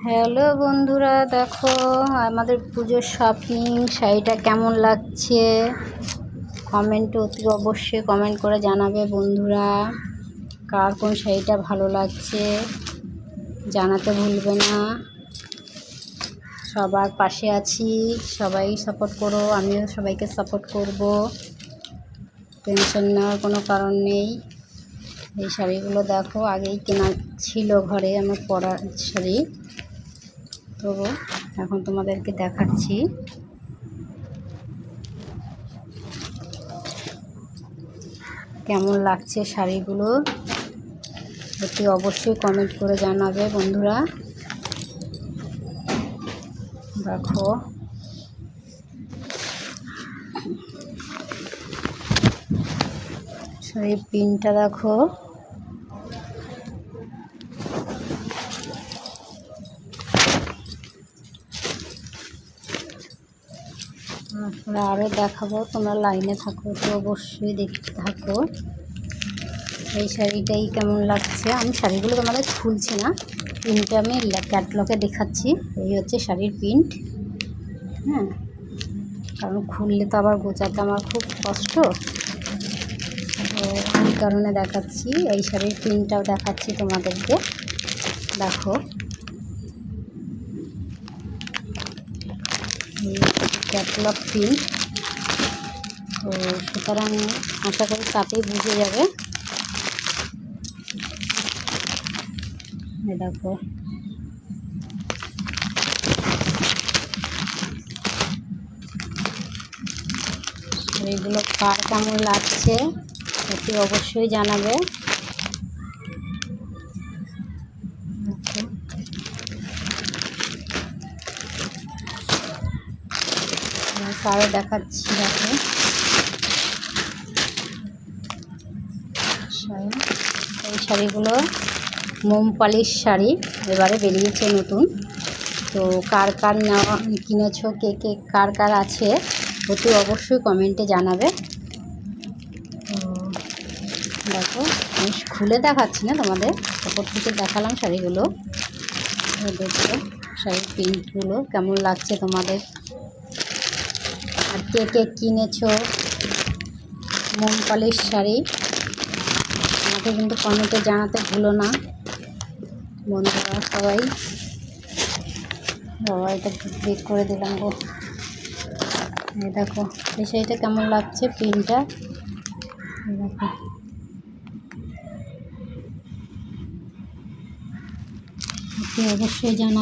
Hello বন্ধুরা, দেখো আমাদের পুজোর শপিং শাড়িটা কেমন লাগছে কমেন্টে অবশ্যই কমেন্ট করে জানাবে বন্ধুরা। কার কোন শাড়িটা ভালো লাগছে জানাতে ভুলবে না। সবার পাশে আছি, সবাই সাপোর্ট করো, আমিও সবাইকে সাপোর্ট করব। টেনশন নেওয়ার কোনো কারণ নেই। এই শাড়িগুলো দেখো, আগেই কেনা ছিল ঘরে আমার পরার শাড়ি, তো এখন তোমাদেরকে দেখাচ্ছি। কেমন লাগছে শাড়িগুলো অতি অবশ্যই কমেন্ট করে জানাবে বন্ধুরা। দেখো শাড়ির প্রিন্টটা দেখো, তারপরে আরও দেখাবো, তোমরা লাইনে থাকো তো অবশ্যই দেখতে থাকো। এই শাড়িটাই কেমন লাগছে, আমি শাড়িগুলো তোমাদের খুলছি না, প্রিন্টটা আমি ক্যাটলগে দেখাচ্ছি। এই হচ্ছে শাড়ির প্রিন্ট, হ্যাঁ, কারণ খুললে তো আবার গোছাতে আমার খুব কষ্ট, তো এই কারণে দেখাচ্ছি। এই শাড়ির প্রিন্টটাও দেখাচ্ছি তোমাদেরকে, দেখো ক্যাটলগ প্রিন্ট, তো সুতরাং আশা করি তাতেই বুঝে যাবে। দেখো এইগুলো কার কেমন লাগছে অতি অবশ্যই জানাবে। আরও দেখাচ্ছি, দেখো এই শাড়িগুলো মোম পালিশ শাড়ি, এবারে বেরিয়েছে নতুন। তো কার কার নেওয়া কিনেছো, কে কে কার কার আছে অতি অবশ্যই কমেন্টে জানাবে। তো দেখো আমি খুলে দেখাচ্ছি না, তোমাদের ওপর থেকে দেখালাম শাড়িগুলো, দেখো শাড়ির প্রিন্টগুলো কেমন লাগছে তোমাদের, আর কে কে কিনেছো মোম পালিশ শাড়ি আমাকে কিন্তু কমেন্টে জানাতে ভুলো না বন্ধুরা। সবাই এটা বেক করে দিলাম গো। এই দেখো এই শাড়িটা কেমন লাগছে প্রিন্টটা, দেখো অবশ্যই জানা।